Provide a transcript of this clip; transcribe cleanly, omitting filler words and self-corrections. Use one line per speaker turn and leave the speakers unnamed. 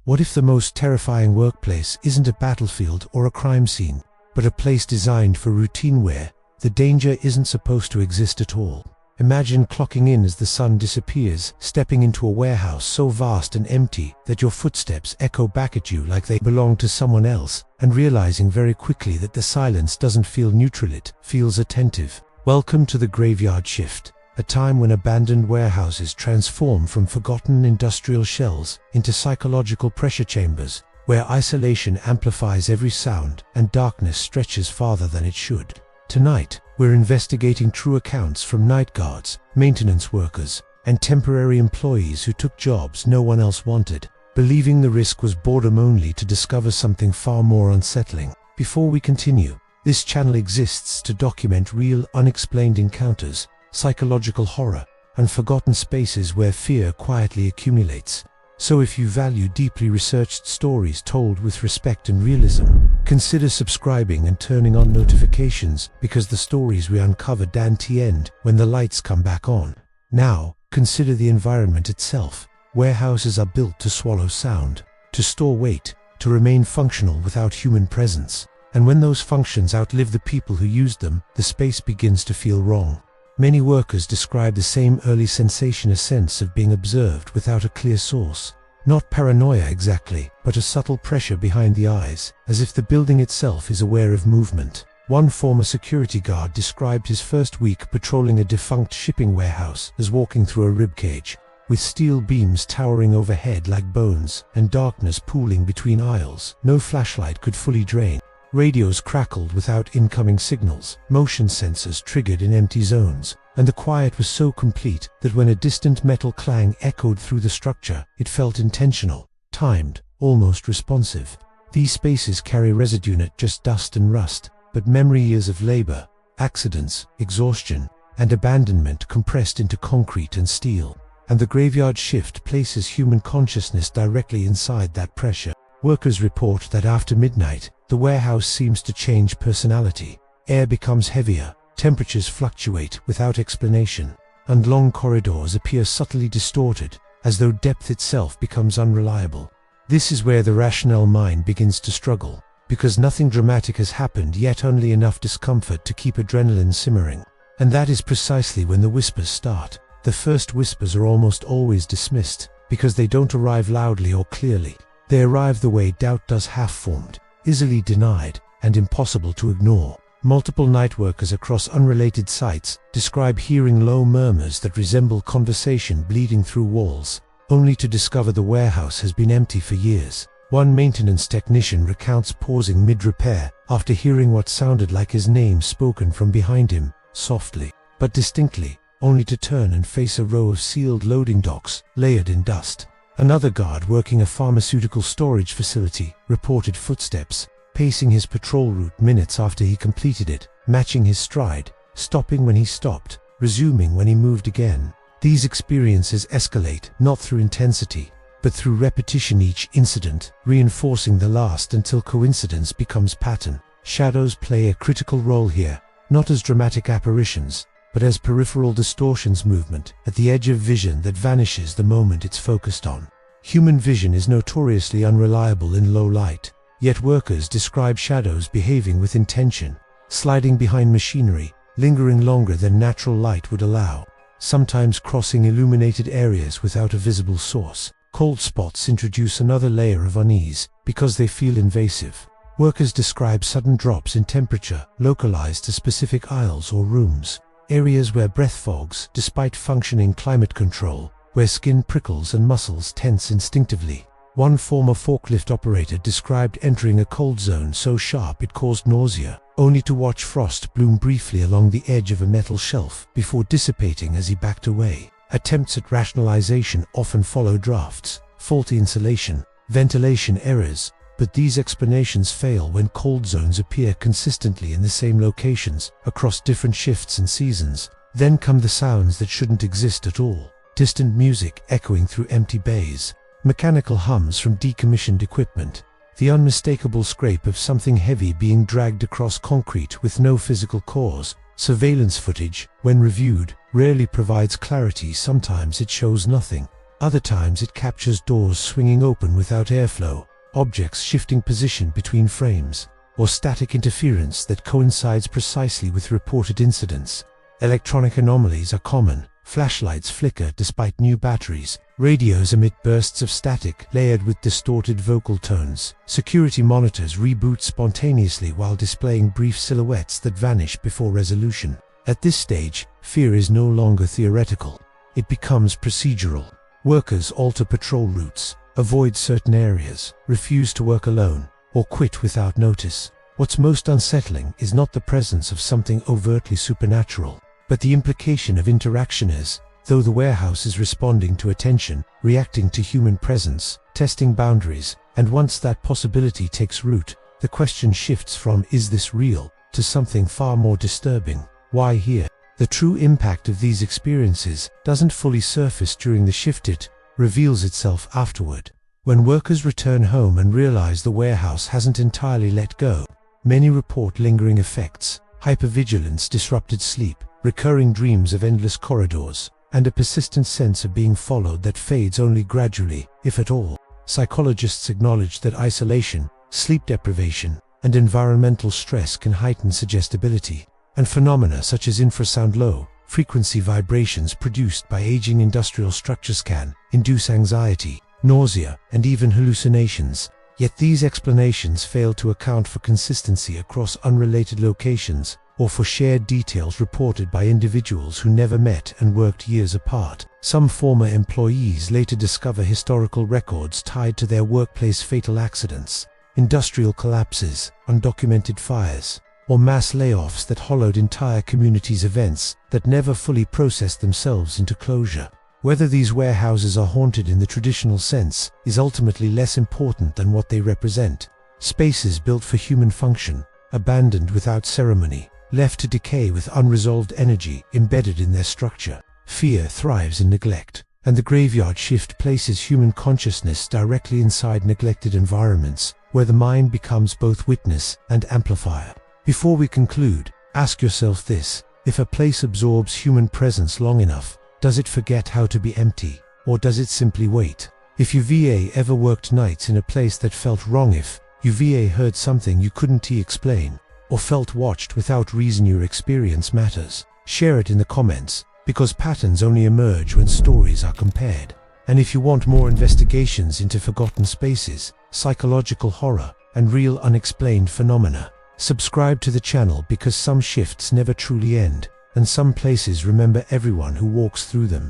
What if the most terrifying workplace isn't a battlefield or a crime scene, but a place designed for routine where the danger isn't supposed to exist at all? Imagine clocking in as the sun disappears, stepping into a warehouse so vast and empty that your footsteps echo back at you like they belong to someone else, and realizing very quickly that the silence doesn't feel neutral, it feels attentive. Welcome to the graveyard shift, a time when abandoned warehouses transform from forgotten industrial shells into psychological pressure chambers, where isolation amplifies every sound and darkness stretches farther than it should. Tonight, we're investigating true accounts from night guards, maintenance workers, and temporary employees who took jobs no one else wanted, believing the risk was boredom only to discover something far more unsettling. Before we continue, this channel exists to document real, unexplained encounters, psychological horror, and forgotten spaces where fear quietly accumulates. So if you value deeply researched stories told with respect and realism, consider subscribing and turning on notifications, because the stories we uncover don't end when the lights come back on. Now, consider the environment itself. Warehouses are built to swallow sound, to store weight, to remain functional without human presence. And when those functions outlive the people who used them, the space begins to feel wrong. Many workers describe the same early sensation, a sense of being observed without a clear source. Not paranoia exactly, but a subtle pressure behind the eyes, as if the building itself is aware of movement. One former security guard described his first week patrolling a defunct shipping warehouse as walking through a ribcage, with steel beams towering overhead like bones and darkness pooling between aisles no flashlight could fully drain. Radios crackled without incoming signals, motion sensors triggered in empty zones, and the quiet was so complete that when a distant metal clang echoed through the structure, it felt intentional, timed, almost responsive. These spaces carry residue, not just dust and rust, but memory, years of labor, accidents, exhaustion, and abandonment compressed into concrete and steel. And the graveyard shift places human consciousness directly inside that pressure. Workers report that after midnight, the warehouse seems to change personality. Air becomes heavier, temperatures fluctuate without explanation, and long corridors appear subtly distorted, as though depth itself becomes unreliable. This is where the rational mind begins to struggle, because nothing dramatic has happened yet, only enough discomfort to keep adrenaline simmering. And that is precisely when the whispers start. The first whispers are almost always dismissed, because they don't arrive loudly or clearly. They arrive the way doubt does, half-formed, easily denied, and impossible to ignore. Multiple night workers across unrelated sites describe hearing low murmurs that resemble conversation bleeding through walls, only to discover the warehouse has been empty for years. One maintenance technician recounts pausing mid-repair after hearing what sounded like his name spoken from behind him, softly but distinctly, only to turn and face a row of sealed loading docks layered in dust. Another guard working a pharmaceutical storage facility reported footsteps, pacing his patrol route minutes after he completed it, matching his stride, stopping when he stopped, resuming when he moved again. These experiences escalate not through intensity, but through repetition, each incident reinforcing the last until coincidence becomes pattern. Shadows play a critical role here, not as dramatic apparitions, but as peripheral distortions, movement at the edge of vision that vanishes the moment it's focused on. Human vision is notoriously unreliable in low light, yet workers describe shadows behaving with intention, sliding behind machinery, lingering longer than natural light would allow, sometimes crossing illuminated areas without a visible source. Cold spots introduce another layer of unease, because they feel invasive. Workers describe sudden drops in temperature, localized to specific aisles or rooms. Areas where breath fogs, despite functioning climate control, where skin prickles and muscles tense instinctively. One former forklift operator described entering a cold zone so sharp it caused nausea, only to watch frost bloom briefly along the edge of a metal shelf before dissipating as he backed away. Attempts at rationalization often follow drafts, faulty insulation, ventilation errors, but these explanations fail when cold zones appear consistently in the same locations across different shifts and seasons. Then come the sounds that shouldn't exist at all. Distant music echoing through empty bays, mechanical hums from decommissioned equipment, the unmistakable scrape of something heavy being dragged across concrete with no physical cause. Surveillance footage, when reviewed, rarely provides clarity. Sometimes it shows nothing. Other times it captures doors swinging open without airflow, objects shifting position between frames, or static interference that coincides precisely with reported incidents. Electronic anomalies are common. Flashlights flicker despite new batteries. Radios emit bursts of static layered with distorted vocal tones. Security monitors reboot spontaneously while displaying brief silhouettes that vanish before resolution. At this stage, fear is no longer theoretical. It becomes procedural. Workers alter patrol routes, avoid certain areas, refuse to work alone, or quit without notice. What's most unsettling is not the presence of something overtly supernatural, but the implication of interaction is, though the warehouse is responding to attention, reacting to human presence, testing boundaries, and once that possibility takes root, the question shifts from "is this real?" to something far more disturbing: why here? The true impact of these experiences doesn't fully surface during the shift, it reveals itself afterward. When workers return home and realize the warehouse hasn't entirely let go, many report lingering effects: hypervigilance, disrupted sleep, recurring dreams of endless corridors, and a persistent sense of being followed that fades only gradually, if at all. Psychologists acknowledge that isolation, sleep deprivation, and environmental stress can heighten suggestibility, and phenomena such as infrasound low-frequency vibrations produced by aging industrial structures can induce anxiety, nausea, and even hallucinations. Yet these explanations fail to account for consistency across unrelated locations, or for shared details reported by individuals who never met and worked years apart. Some former employees later discover historical records tied to their workplace fatal accidents, industrial collapses, undocumented fires, or mass layoffs that hollowed entire communities, events that never fully processed themselves into closure. Whether these warehouses are haunted in the traditional sense is ultimately less important than what they represent: spaces built for human function, abandoned without ceremony, left to decay with unresolved energy embedded in their structure. Fear thrives in neglect, and the graveyard shift places human consciousness directly inside neglected environments, where the mind becomes both witness and amplifier. Before we conclude, ask yourself this: if a place absorbs human presence long enough, does it forget how to be empty, or does it simply wait? If you ever worked nights in a place that felt wrong, if you heard something you couldn't explain, or felt watched without reason, your experience matters. Share it in the comments, because patterns only emerge when stories are compared. And if you want more investigations into forgotten spaces, psychological horror, and real unexplained phenomena, subscribe to the channel, because some shifts never truly end, and some places remember everyone who walks through them.